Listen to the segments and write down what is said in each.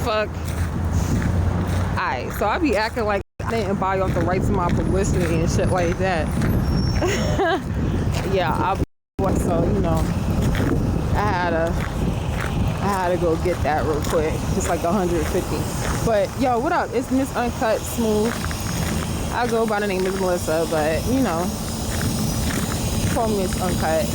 fuck? Alright, so I be acting like I didn't buy off the rights to my publicity and shit like that. Yeah, so you know, I had to go get that real quick. Just like 150. But yo, what up? It's Miss Uncut Smooth. I go by the name of Melissa, but you know, call me Miss Uncut.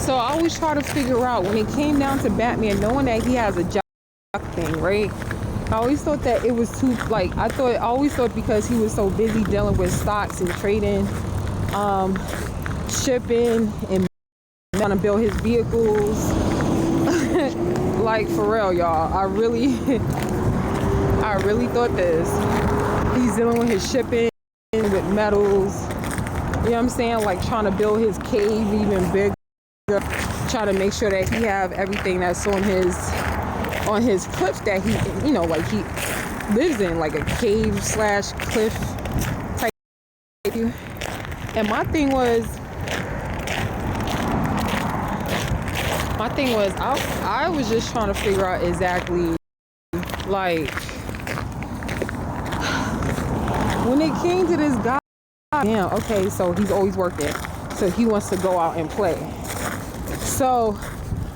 So I always try to figure out when it came down to Batman, knowing that he has a job thing, right? I always thought that it was too, like, I always thought because he was so busy dealing with stocks and trading, shipping, and trying to build his vehicles. Like, for real, y'all. I really thought this. He's dealing with his shipping, with metals. You know what I'm saying? Like, trying to build his cave even bigger. Try to make sure that he have everything that's on his cliff that he, you know, like he lives in, like a cave / cliff type. And my thing was I was just trying to figure out exactly, like, when it came to this guy, damn, okay, so he's always working, so he wants to go out and play. So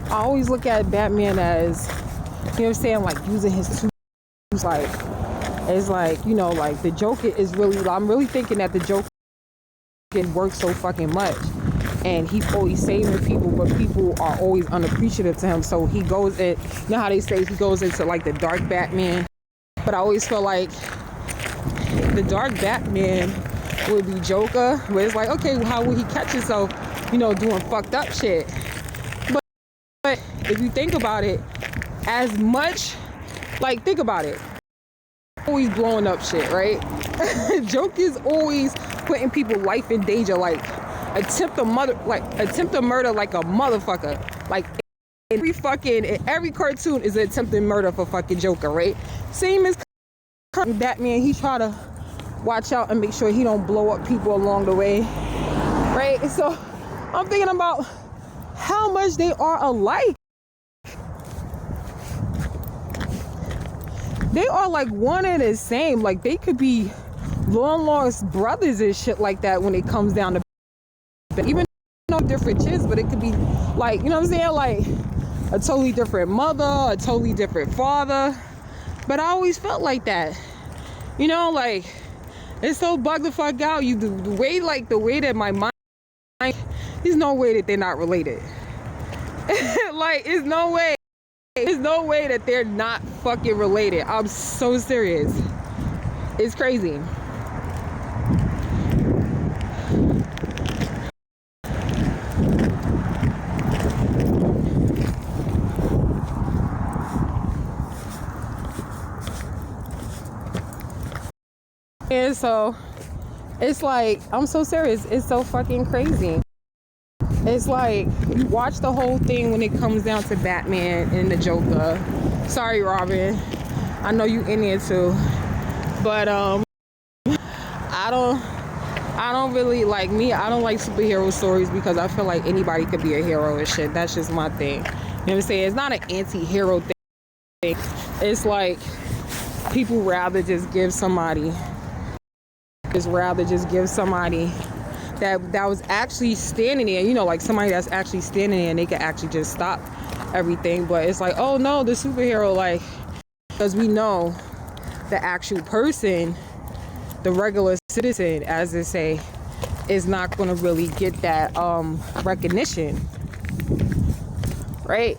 I always look at Batman as, you know what I'm saying, like using his tools, like, it's like, you know, like the Joker is really, I'm really thinking that the Joker can work so fucking much, and he's always saving people, but people are always unappreciative to him. So he goes in, you know how they say he goes into like the dark Batman, but I always feel like the dark Batman would be Joker, where it's like, okay, well, how will he catch himself, you know, doing fucked up shit? But if you think about it, as much, like, think about it, always blowing up shit, right? Joker's always putting people's life in danger, like attempt to murder like a motherfucker. Like every cartoon is an attempted murder for fucking Joker, right? Same as Batman, he try to watch out and make sure he don't blow up people along the way, right? So I'm thinking about how much they are alike. They are like one and the same. Like they could be long lost brothers and shit like that when it comes down to, even though different kids, but it could be like, you know what I'm saying, like a totally different mother, a totally different father. But I always felt like that, you know, like it's so bugged the fuck out. You do the way that my mind, there's no way that they're not related. Like, there's no way that they're not fucking related. I'm so serious. It's crazy. And so it's like, I'm so serious. It's so fucking crazy. It's like, you watch the whole thing when it comes down to Batman and the Joker. Sorry, Robin. I know you in there too. But I don't really like me. I don't like superhero stories because I feel like anybody could be a hero and shit. That's just my thing. You know what I'm saying? It's not an anti-hero thing. It's like people rather just give somebody that was actually standing there, you know, like somebody that's actually standing there and they could actually just stop everything. But it's like, oh no, the superhero, like, because we know the actual person, the regular citizen, as they say, is not going to really get that recognition, right?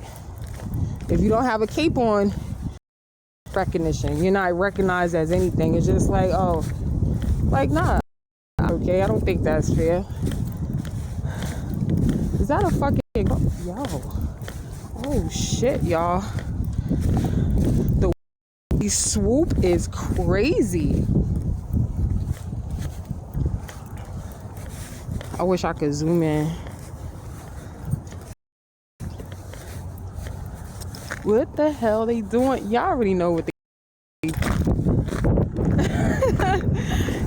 If you don't have a cape on, recognition, you're not recognized as anything. It's just like, oh, like, nah, okay, I don't think that's fair. Is that a fucking, yo, oh shit, y'all, the swoop is crazy. I wish I could zoom in. What the hell they doing? Y'all already know what they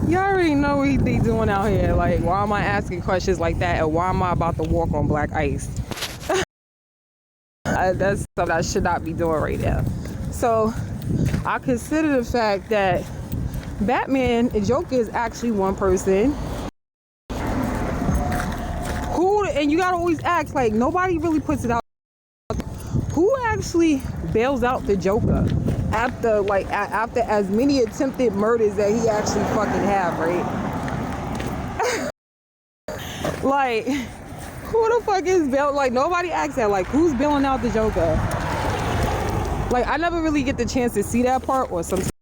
y'all already know what they doing out here. Like, why am I asking questions like that? And why am I about to walk on black ice? That's something I should not be doing right now. So I consider the fact that Batman and Joker is actually one person. Who, and you gotta always ask, like, nobody really puts it out. Who actually bails out the Joker after, like, after as many attempted murders that he actually fucking have, right? Like, who the fuck is bail? Like, nobody asks that. Like, who's bailing out the Joker? Like, I never really get the chance to see that part, or sometimes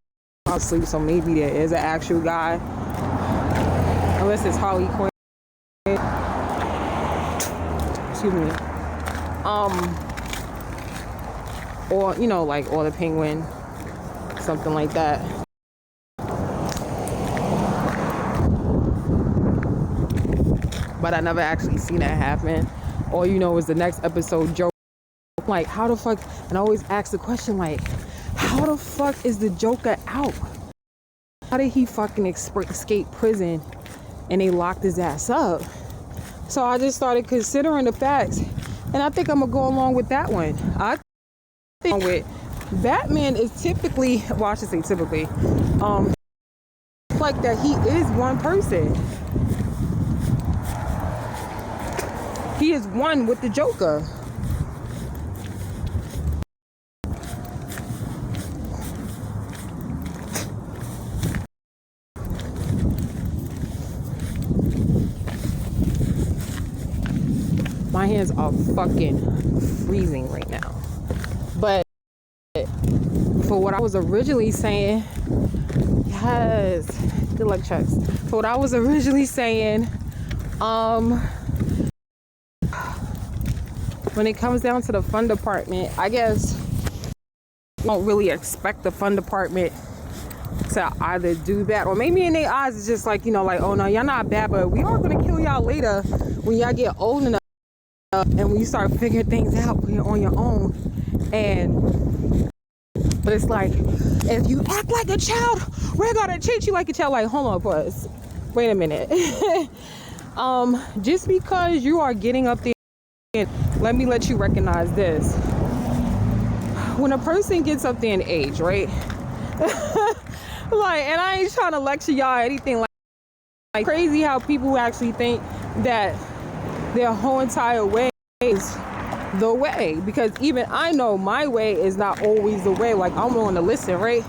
I'll sleep, so maybe there is an actual guy, unless it's Harley Quinn. Excuse me. Or, you know, like, or the Penguin, something like that. But I never actually seen that happen. All you know is the next episode, Joker. Like, how the fuck, and I always ask the question, like, how the fuck is the Joker out? How did he fucking escape prison and they locked his ass up? So I just started considering the facts, and I think I'm gonna go along with that one. I think with Batman is typically, well, I should say typically, like that he is one person. He is one with the Joker. My hands are fucking freezing right now. But for what I was originally saying, yes, good luck, Chucks. For what I was originally saying, when it comes down to the fun department, I guess you don't really expect the fun department to either do that, or maybe in their eyes it's just like, you know, like, oh no, y'all not bad, but we are gonna kill y'all later when y'all get old enough and when you start figuring things out when you're on your own. And but it's like, if you act like a child, we're gonna treat you like a child. Like, hold on, pause, wait a minute. Just because you are getting up there, let me let you recognize this. When a person gets up there in age, right? Like, and I ain't trying to lecture y'all or anything, like crazy how people actually think that their whole entire way is the way, because even I know my way is not always the way. Like, I'm willing to listen, right?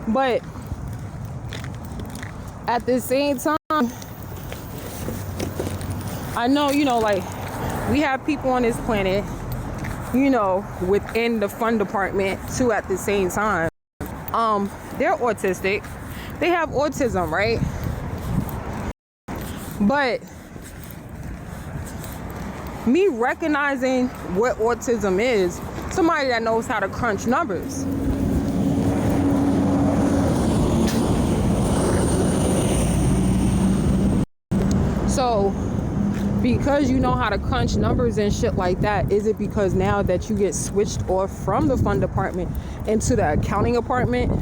But at the same time, I know, you know, like, we have people on this planet, you know, within the fun department too at the same time. They're autistic. They have autism, right? But me recognizing what autism is, somebody that knows how to crunch numbers. So, because you know how to crunch numbers and shit like that, is it because now that you get switched off from the fun department into the accounting department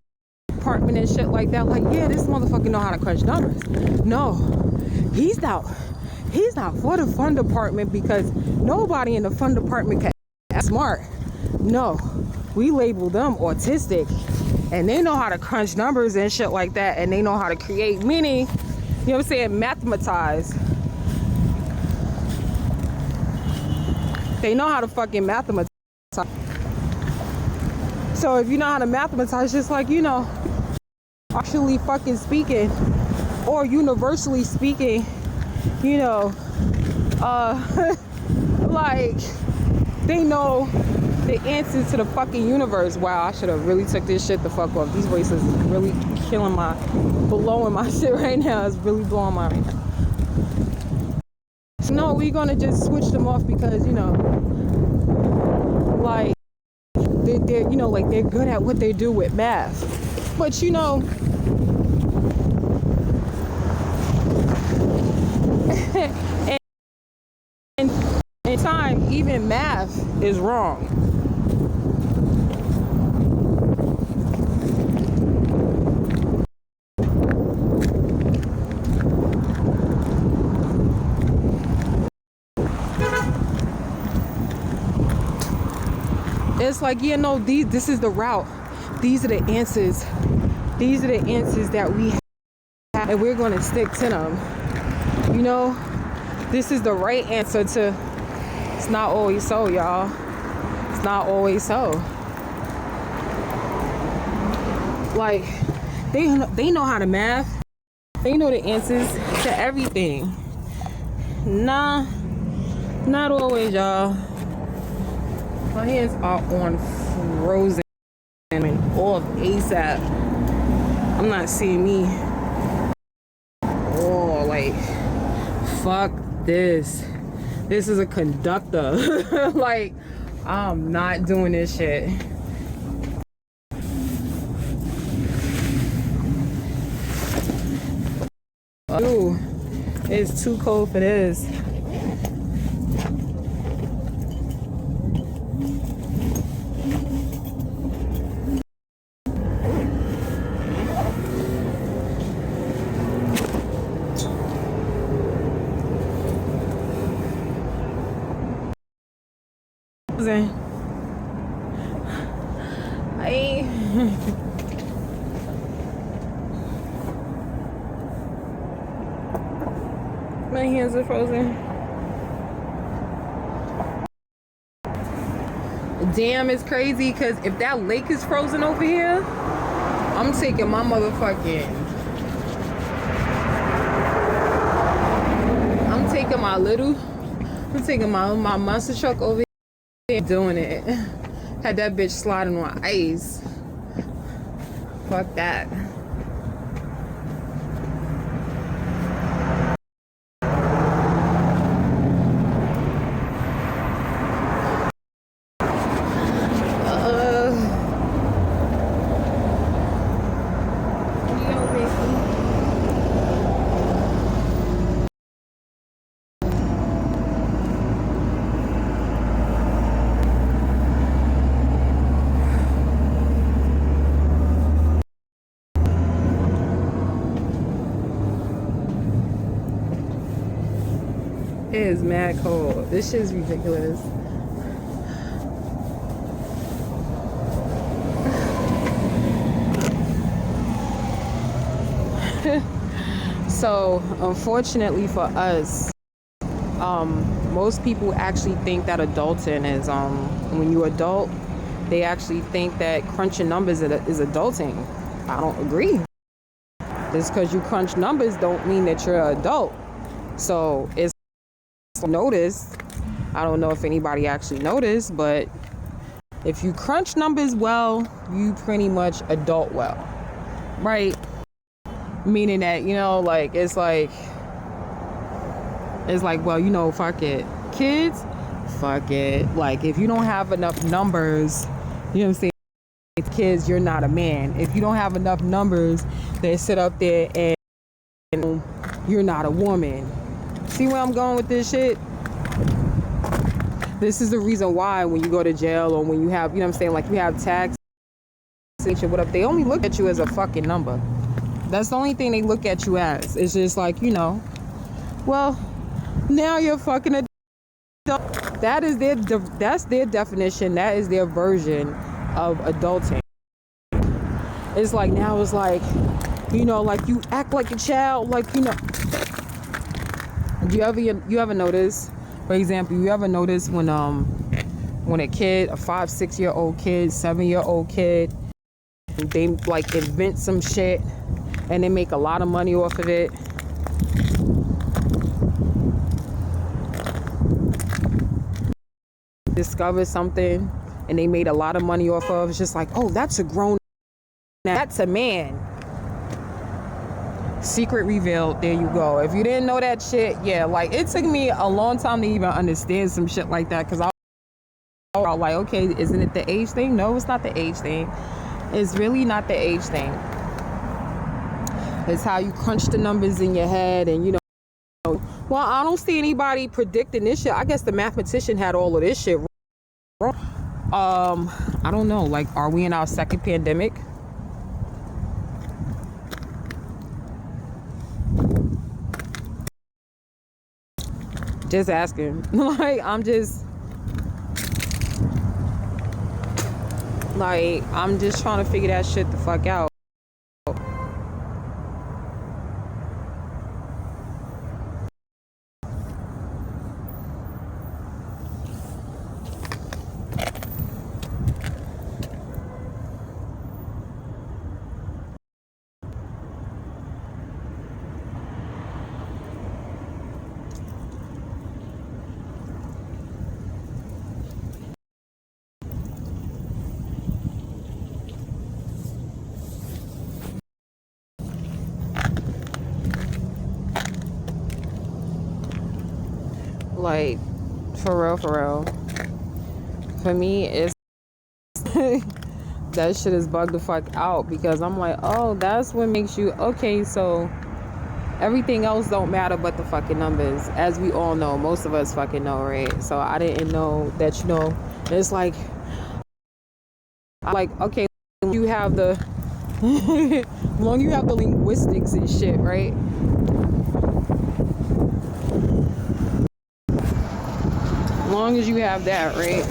and shit like that, like, yeah, this motherfucker know how to crunch numbers? No, he's not for the fun department, because nobody in the fun department can act smart. No, we label them autistic, and they know how to crunch numbers and shit like that, and they know how to create meaning, you know what I'm saying, mathematize. They know how to fucking mathematize. So if you know how to mathematize, just like, you know, actually fucking speaking, or universally speaking, you know, like, they know the answer to the fucking universe. Wow, I should have really took this shit the fuck off. These voices is really blowing my shit right now. It's really blowing my right now. So no, we're gonna just switch them off because, you know, like, they're you know, like, they're good at what they do with math. But, you know, and in time, even math is wrong. It's like, yeah, no, this is the route. These are the answers. These are the answers that we have, and we're going to stick to them. You know, this is the right answer to. It's not always so, y'all. It's not always so. Like, they know how to math. They know the answers to everything. Nah, not always, y'all. My hands are on frozen and off ASAP. I'm not seeing me. Oh, like, fuck this. This is a conductor. Like, I'm not doing this shit. Ooh, it's too cold for this. My hands are frozen. Damn, it's crazy because if that lake is frozen over here, I'm taking my motherfucking. I'm taking my monster truck over here, doing it. Had that bitch sliding on ice. Fuck that. It is mad cold. This shit is ridiculous. So, unfortunately for us, most people actually think that adulting is, when you adult, they actually think that crunching numbers is adulting. I don't agree. Just because you crunch numbers don't mean that you're an adult. So, it's noticed. I don't know if anybody actually noticed, but if you crunch numbers well, you pretty much adult well, right? Meaning that, you know, like it's like well, you know, fuck it, kids, fuck it. Like if you don't have enough numbers, you know what I'm saying, kids, you're not a man. If you don't have enough numbers, they sit up there and you're not a woman. See where I'm going with this shit? This is the reason why when you go to jail or when you have, you know what I'm saying, like you have tax, whatever, they only look at you as a fucking number. That's the only thing they look at you as. It's just like, you know, well, now you're fucking adult. That's their definition. That is their version of adulting. It's like now it's like, you know, like you act like a child, like, you know. Do you ever notice, for example, you ever notice when a kid, a 5-6-year-old kid, 7-year-old kid, they like invent some shit and they make a lot of money off of it. Discover something and they made a lot of money off of. It's just like, oh, that's a grown, that's a man. Secret revealed. There you go. If you didn't know that shit, yeah, like it took me a long time to even understand some shit like that, because I was like, okay, isn't it the age thing? No, it's not the age thing. It's really not the age thing. It's how you crunch the numbers in your head, and you know, well, I don't see anybody predicting this shit. I guess the mathematician had all of this shit wrong. I don't know, like, are we in our second pandemic? Just asking. Like, I'm just, Like, I'm just trying to figure that shit the fuck out. Like, for real, for real. For me, it's that shit is bugged the fuck out because I'm like, oh, that's what makes you okay. So everything else don't matter but the fucking numbers, as we all know. Most of us fucking know, right? So I didn't know that, you know. It's like, okay, you have the long you have the linguistics and shit, right? Long as you have that, right?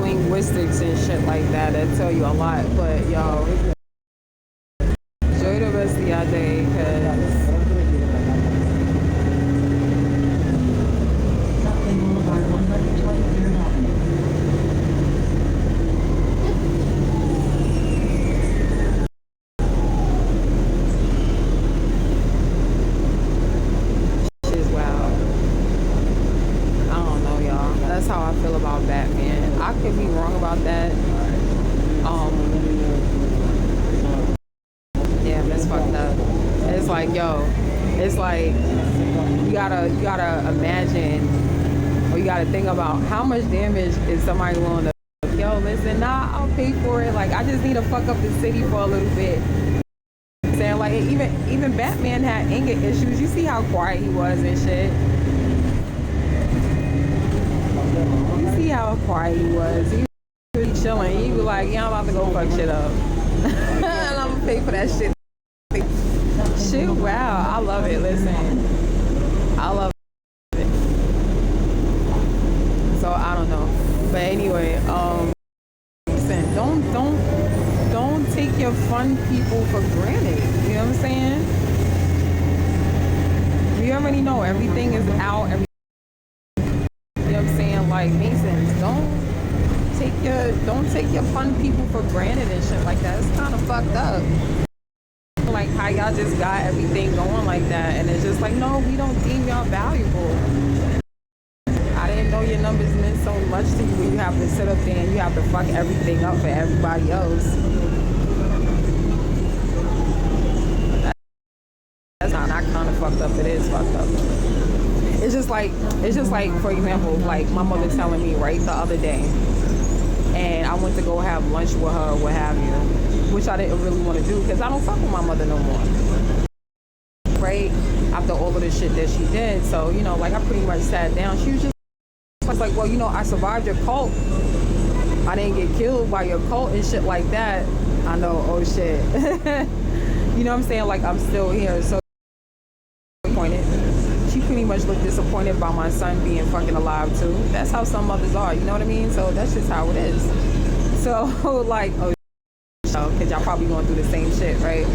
Linguistics and shit like that tell you a lot, but y'all enjoy the rest of your day, because shit's wild. I don't know, y'all. That's how I feel about Batman. I could be wrong about that. Yeah, that's fucked up. It's like, yo, it's like you gotta imagine, or you gotta think about how much damage is somebody willing to. Yo, listen, nah, I'll pay for it. Like, I just need to fuck up the city for a little bit. Saying like, even Batman had anger issues. You see how quiet he was and shit. You see how quiet he was. He was chilling. He was like, yeah, I'm about to go fuck shit up. And I'm gonna pay for that shit. Shit, wow, I love it. Listen, I love it. So I don't know, but anyway, listen, don't take your fun people for granted. You know what I'm saying? You already know everything is out. You know what I'm saying? Like, Masons, don't take your fun people for granted and shit like that. It's kind of fucked up. Like how y'all just got everything going like that, and it's just like, no, we don't deem y'all valuable. I didn't know your numbers meant so much to you when you have to sit up there and you have to fuck everything up for everybody else. That's not kind of fucked up. It is fucked up. It's just like, for example, like my mother telling me right the other day, and I went to go have lunch with her, what have you, which I didn't really want to do because I don't fuck with my mother no more, right? After all of the shit that she did. So, you know, like, I pretty much sat down. She was just like, well, you know, I survived your cult. I didn't get killed by your cult and shit like that. I know, oh shit. You know what I'm saying? Like, I'm still here. So she pretty much looked disappointed by my son being fucking alive too. That's how some mothers are, you know what I mean? So that's just how it is. So like, oh, because y'all probably going through the same shit, right?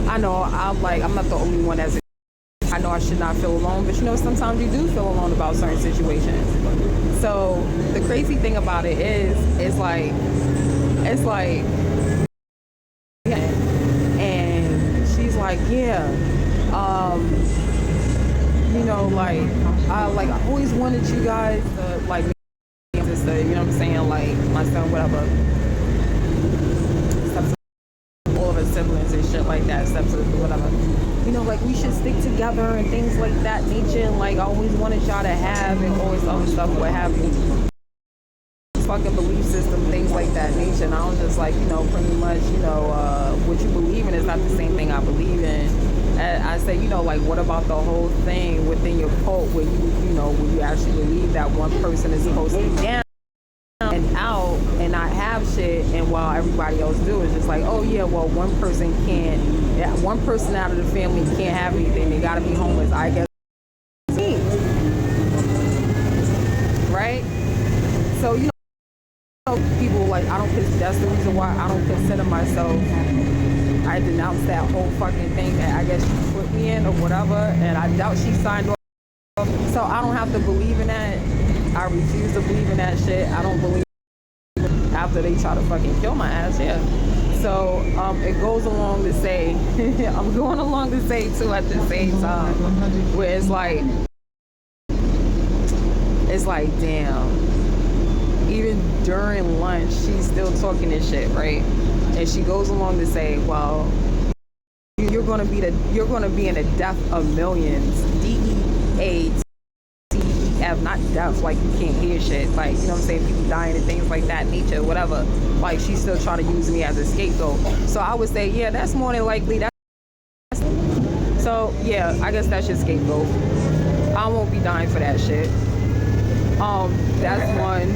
I know, I'm not the only one that's, I know I should not feel alone, but you know, sometimes you do feel alone about certain situations. So the crazy thing about it is, it's like, and she's like, yeah, you know, like, I always wanted you guys to, like, sister, you know what I'm saying, like, my son, whatever, all of his siblings and shit like that, stepsisters, whatever, you know, like, we should stick together and things like that nature, and like, I always wanted y'all to have, and all this other stuff, what have you. fucking belief system, things like that nature. And I was just like, pretty much, what you believe in is not the same thing I believe in. And I say, like, what about the whole thing within your cult where where you actually believe that one person is supposed to be down and out and not have shit, and while everybody else do, it's just like, oh yeah, well, one person out of the family can't have anything, they gotta be homeless, I guess, right? So people like, that's the reason why I don't consider myself, I denounced that whole fucking thing that I guess she put me in or whatever, and I doubt she signed off. So I don't have to believe in that. I refuse to believe in that shit. I don't believe after they try to fucking kill my ass, yeah. So it goes along to say, I'm going along to say too at the same time, where it's like, damn. Even during lunch, she's still talking this shit, right? And she goes along to say, well, you're gonna be in a death of millions, DEATH, not death, like you can't hear shit, like, you know what I'm saying, people dying and things like that, nature, whatever. Like, she's still trying to use me as a scapegoat. So I would say, yeah, that's more than likely. So yeah, I guess that's your scapegoat. I won't be dying for that shit. That's one.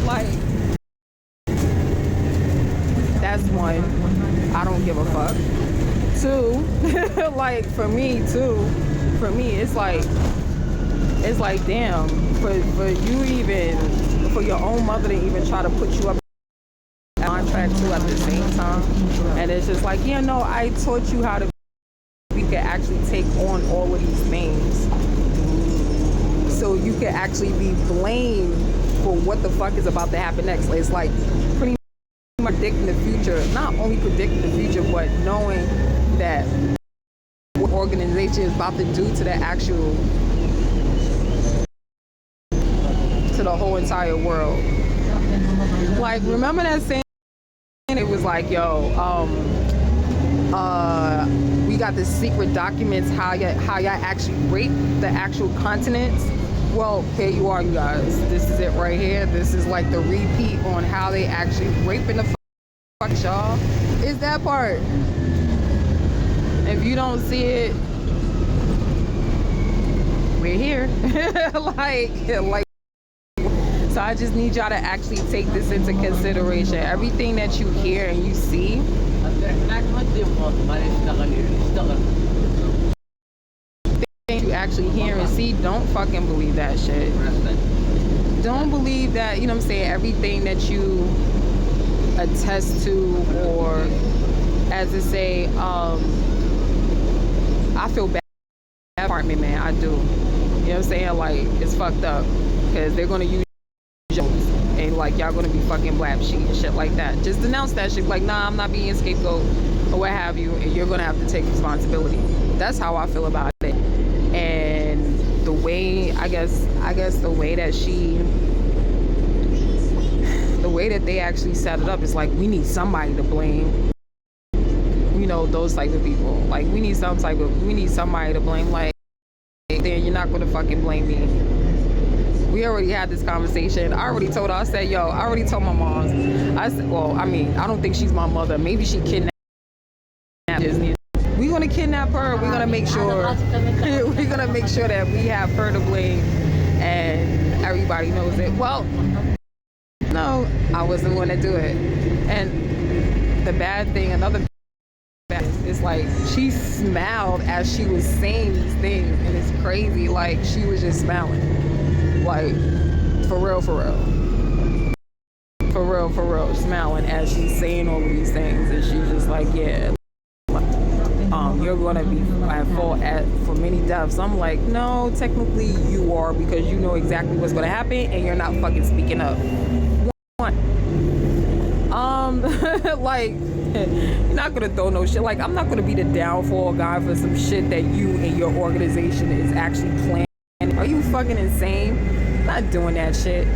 Like, that's one. I don't give a fuck. Two, like, for me, it's like, damn, for your own mother to even try to put you up at contract too at the same time. And it's just like, yeah, no, I taught you how to, we could actually take on all of these things. So you could actually be blamed for what the fuck is about to happen next. It's like pretty much predicting the future, not only predicting the future, but knowing that what organization is about to do to the whole entire world. Like, remember that saying? It was like, yo, we got the secret documents how y'all actually rape the actual continents. Well, here you are, you guys. This is it right here. This is like the repeat on how they actually raping the fuck y'all. Is that part. If you don't see it, we're here. like. So I just need y'all to actually take this into consideration. Everything that you hear and you see, you actually hear and see, don't fucking believe that shit. Don't believe that, you know what I'm saying, everything that you attest to, or as to say, I feel bad apartment, man, I do. You know what I'm saying? Like, it's fucked up because they're gonna use and like, y'all gonna be fucking black sheep and shit like that. Just denounce that shit. Like, nah, I'm not being a scapegoat or what have you, and you're gonna have to take responsibility. That's how I feel about it. And the way, I guess the way that they actually set it up is like, we need somebody to blame. You know, those type of people. Like, we need somebody to blame. Like, then you're not gonna fucking blame me. We already had this conversation. I already told her, I said, yo, I already told my mom. I said, well, I mean, I don't think she's my mother. Maybe she kidnapped Disney. We're gonna kidnap her. We're gonna make sure that we have her to blame and everybody knows it. Well, no, I wasn't gonna do it. And the bad thing, another bad thing, is like, she smiled as she was saying these things, and it's crazy. Like, she was just smiling. Like, for real, smiling as she's saying all of these things, and she's just like, yeah, you're gonna be at fault for many deaths. I'm like, no, technically you are, because you know exactly what's gonna happen, and you're not fucking speaking up. Like, you're not gonna throw no shit. Like, I'm not gonna be the downfall guy for some shit that you and your organization is actually planning. Are you fucking insane? I'm not doing that shit.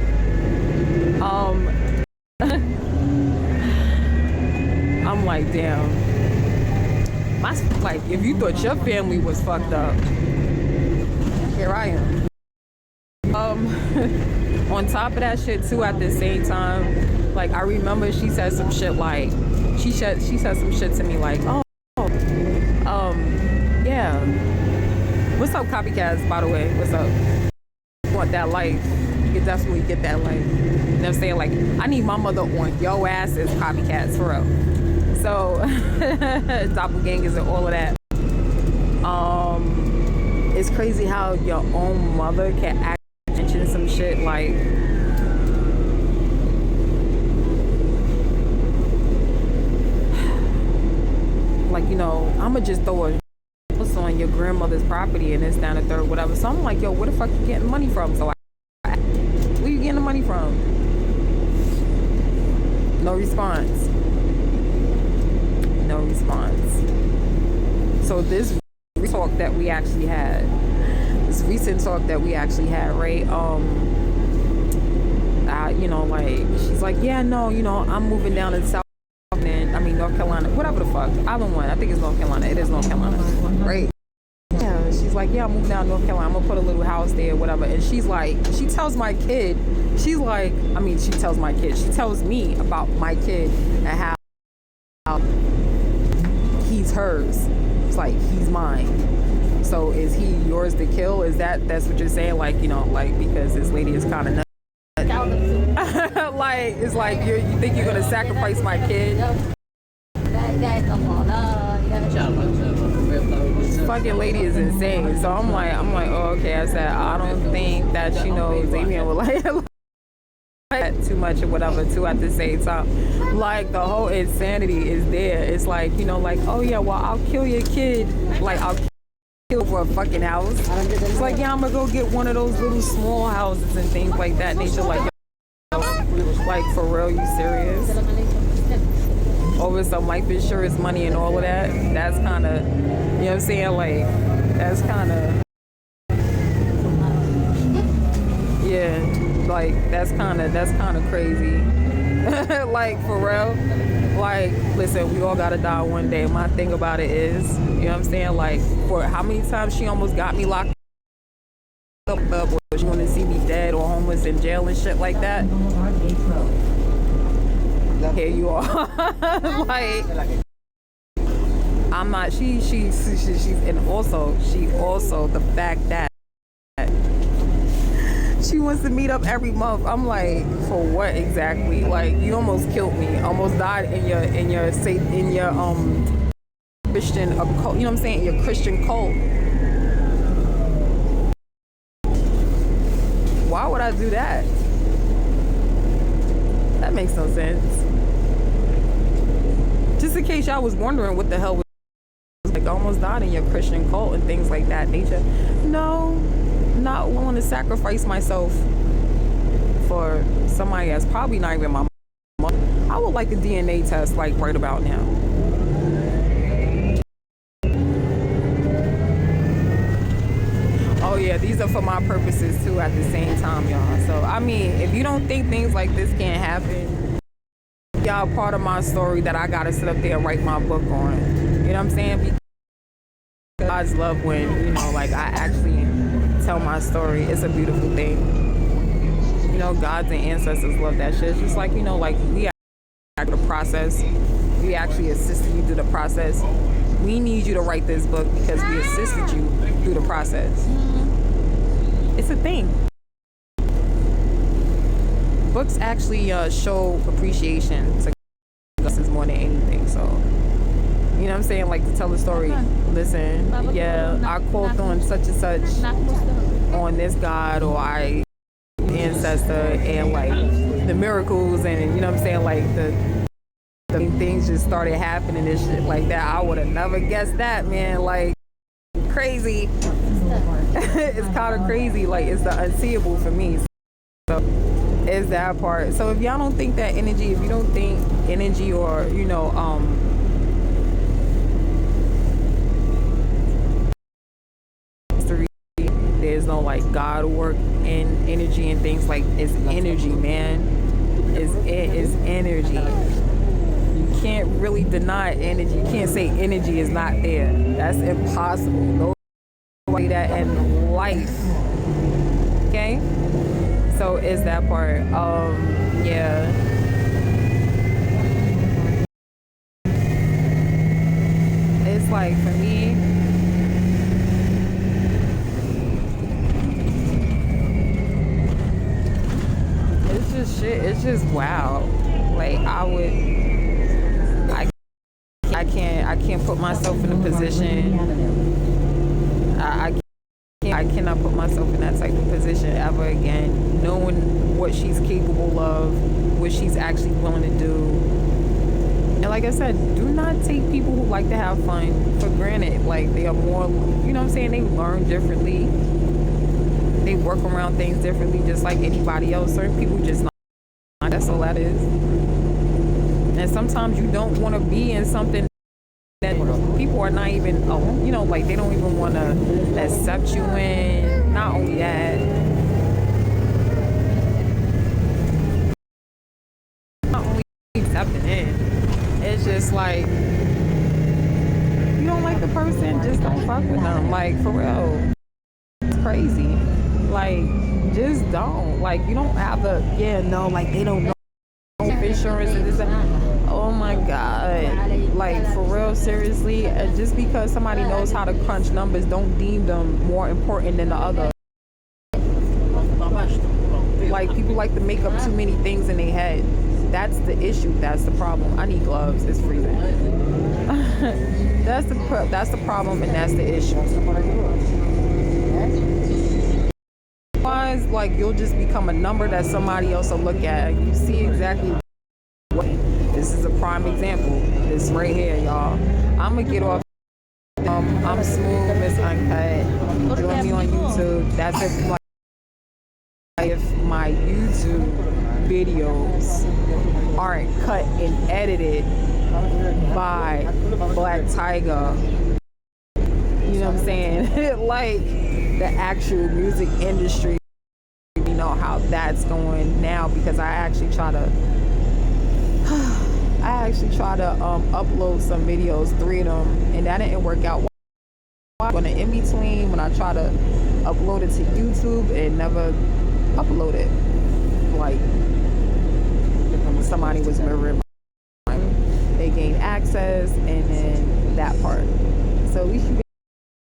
I'm like, damn. Like, if you thought your family was fucked up, here I am. on top of that shit too, at the same time, like I remember she said some shit like, she said some shit to me like, oh, yeah. What's up, copycats, by the way? What's up? You want that life, you can definitely get that life. You know what I'm saying? Like, I need my mother on yo ass as copycats, for real. So, doppelgangers and all of that. It's crazy how your own mother can actually mention some shit like, you know, I'ma just throw a on your grandmother's property and this, down, the third, whatever. So I'm like, yo, where the fuck you getting money from? So where you getting the money from? No response. No response. So this talk that we actually had, this recent talk that we actually had, right? You know, like, she's like, yeah, no, you know, I'm moving down to South, North Carolina, whatever the fuck. Either one. I think it's North Carolina. It is North Carolina, right? Yeah, she's like, yeah, I'm moving down to North Carolina. I'm gonna put a little house there, whatever. And she's like, she tells my kid, she's like, she tells my kid, she tells me about my kid and how he's hers. It's like, he's mine. So is he yours to kill? That's what you're saying? Like, you know, like, because this lady is kind of nuts. Like, it's like, you think you're gonna sacrifice my kid? This fucking lady is insane. So I'm like, oh, okay. I said, I don't think that she knows Damien will like too much or whatever too at the same time. Like, the whole insanity is there. It's like, you know, like, oh yeah, well, I'll kill your kid. Like, I'll kill for a fucking house. It's like, yeah, I'm gonna go get one of those little small houses and things like that nature. Like, for real, you serious? Over some life insurance money and all of that. That's kind of, you know what I'm saying? Like, that's kind of, yeah, like, that's kind of crazy. Like, for real. Like, listen, we all gotta die one day. My thing about it is, you know what I'm saying? Like, for how many times she almost got me locked up, or she wanna see me dead or homeless in jail and shit like that. Here you are. Like, I'm not, she's, and also the fact that she wants to meet up every month. I'm like, for what exactly? Like, you almost killed me, almost died in your Christian cult, you know what I'm saying? Your Christian cult. Why would I do that? That makes no sense. Just in case y'all was wondering what the hell was like, almost died in your Christian cult and things like that nature. No, not willing to sacrifice myself for somebody that's probably not even my mom. I would like a DNA test, like, right about now. Oh yeah, these are for my purposes too at the same time, y'all. So, I mean, if you don't think things like this can't happen, y'all part of my story that I gotta sit up there and write my book on. You know what I'm saying? Because God's love when, you know, like, I actually tell my story. It's a beautiful thing. You know, gods and ancestors love that shit. It's just like, you know, like, we actually the process. We actually assisted you through the process. We need you to write this book because we assisted you through the process. It's a thing. Books actually show appreciation to us more than anything. So, you know what I'm saying? Like, to tell the story. Listen, yeah, I quote on such and such on this god, or I ancestor, and like the miracles, and you know what I'm saying? Like, the things just started happening and shit like that. I would have never guessed that, man. Like, crazy. It's kind of crazy. Like, it's the unseeable for me. So is that part. So if y'all don't think that energy, if you don't think energy, or, you know, there's no like God work in energy and things, like, it's energy, man. It is energy. You can't really deny energy. You can't say energy is not there. That's impossible. No way that in life. Okay? So is that part. Yeah. It's like for me, it's just shit. It's just wow. Like I can't put myself in a position. I cannot put myself in that type of position ever again. Knowing what she's capable of, what she's actually willing to do. And like I said, do not take people who like to have fun for granted. Like they are more, you know what I'm saying? They learn differently. They work around things differently, just like anybody else. Certain people just not. That's all that is. And sometimes you don't want to be in something that people are not even, you know, like they don't even want to accept you in. Not only that, not only accepting it, it's just like you don't like the person, just don't fuck with them. Like for real, it's crazy. Like just don't. Like you don't have the like they don't know insurance and this and oh my god, like for real, seriously, just because somebody knows how to crunch numbers don't deem them more important than the other. Like people like to make up too many things in their head. That's the issue. That's the problem. I need gloves. It's freezing. That's the problem, and that's the issue. Otherwise, like you'll just become a number that somebody else will look at. You see exactly. This is a prime example. This right here, y'all. I'm gonna get off. I'm Smooth, Miss Uncut. Join me on YouTube. That's if my YouTube videos aren't cut and edited by Black Tiger. You know what I'm saying? Like the actual music industry. You know how that's going now because I actually try to upload some videos, 3 of them, and that didn't work out. When in between, when I try to upload it to YouTube, it never uploaded. Like somebody was mirroring they gained access, and then that part. So at least you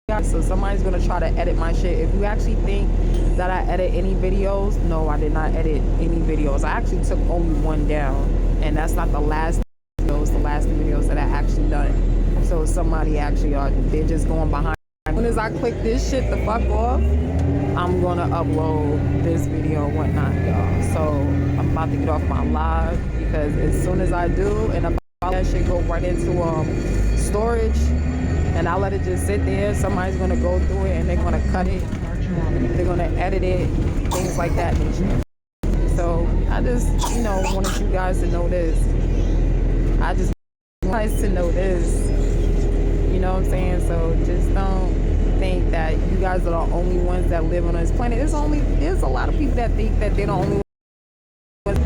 guys. So somebody's gonna try to edit my shit. If you actually think that I edit any videos, no, I did not edit any videos. I actually took only one down, and that's not the last. The last videos that I actually done. So somebody actually they're just going behind. As soon as I click this shit the fuck off, I'm gonna upload this video and whatnot, y'all. So I'm about to get off my live because as soon as I do, and about that shit go right into storage, and I let it just sit there, somebody's gonna go through it and they're gonna cut it, they're gonna edit it, things like that nature. So I just, wanted you guys to know this. I just want you guys to know this. You know what I'm saying? So just don't think that you guys are the only ones that live on this planet. There's a lot of people that think that they're the only ones.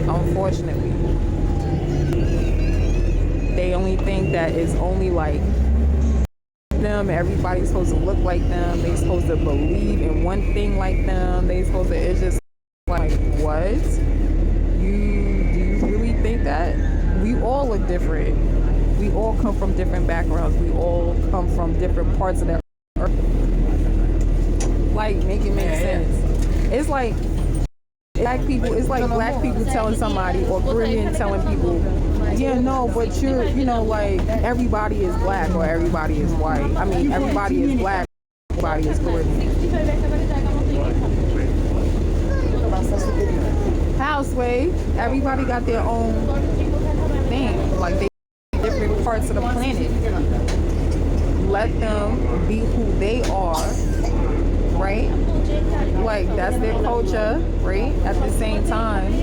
Unfortunately, they only think that it's only like them. Everybody's supposed to look like them. They're supposed to believe in one thing like them. It's just like, what? Do you really think that? We all look different. We all come from different backgrounds. We all come from different parts of that earth. Like, make it make sense. It's like black people. It's like black people telling somebody, or Caribbean telling people, yeah, no, but like everybody is black or everybody is white. I mean, everybody is black, everybody is Caribbean. Houseway, everybody got their own thing. Like, they different parts of the planet. Let them be who they are, right? Like, that's their culture, right? At the same time,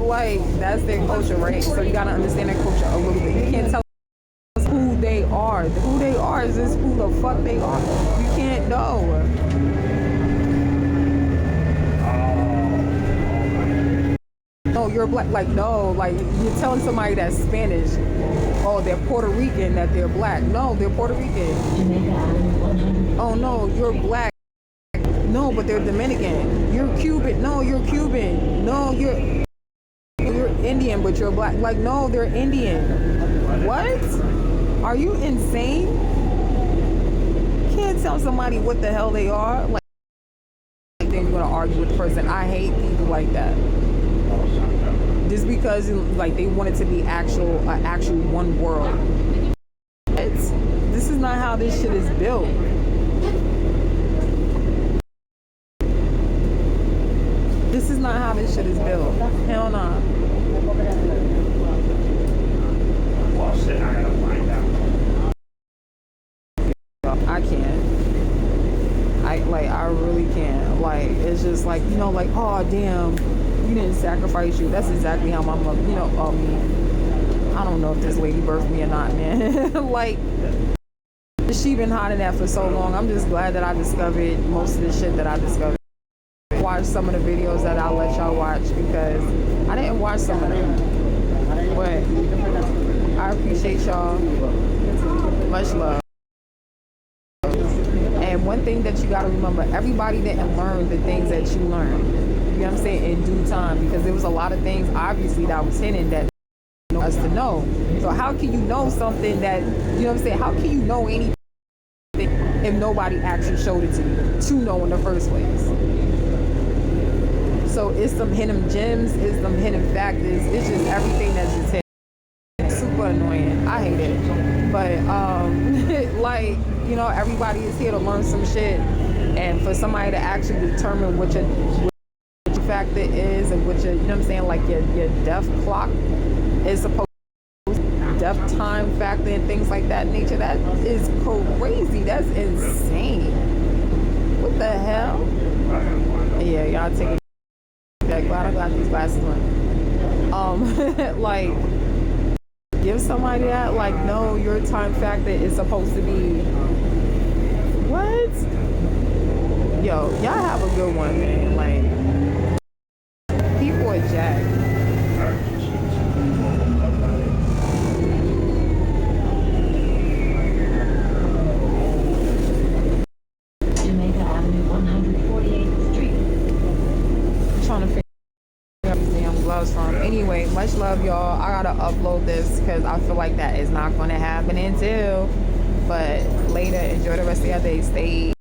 like, that's their culture, right? So you gotta understand their culture a little bit. You can't tell us who they are. Who they are is just who the fuck they are. You can't know. No, you're black. Like, no, like, you're telling somebody that's Spanish. oh, they're Puerto Rican, that they're black. No, they're Puerto Rican. Oh no, you're black. No, but they're Dominican. You're Cuban. No, you're Cuban. No, you're Indian, but you're black. Like, no, they're Indian. What? Are you insane? Can't tell somebody what the hell they are. Like, then you're gonna argue with the person. I hate people like that. Just because like they want it to be actual one world. This is not how this shit is built. This is not how this shit is built. Hell nah. Well, shit, I gotta find out. I can't. I really can't. Like, it's just like, you know, like, oh damn, you didn't sacrifice you. That's exactly how my mother, you know, I don't know if this lady birthed me or not, man. Like, she been hiding that for so long. I'm just glad that I discovered most of the shit that I discovered. Watch some of the videos that I'll let y'all watch, because I didn't watch some of them. But I appreciate y'all. Much love. And one thing that you got to remember, everybody didn't learn the things that you learned. You know what I'm saying? In due time, because there was a lot of things obviously that was hidden that us to know. So how can you know something that, you know what I'm saying? How can you know anything if nobody actually showed it to you to know in the first place? So it's some hidden gems, it's some hidden factors, it's just everything that's just hidden. It's super annoying. I hate it. But like, you know, everybody is here to learn some shit, and for somebody to actually determine what your factor is and what your, you know what I'm saying, like your death clock is supposed to, death time factor and things like that nature, that is crazy. That's insane. What the hell? Yeah, y'all take it. Glad I got these glasses on. Like, give somebody that, like, no, your time factor is supposed to be what? Yo, y'all have a good one, man. Like, people are jacked. Jamaica Avenue, 148th Street. I'm trying to figure out these damn gloves from. Anyway, much love, y'all. I gotta upload this because I feel like that is not gonna happen until. But later, enjoy the rest of your day. Stay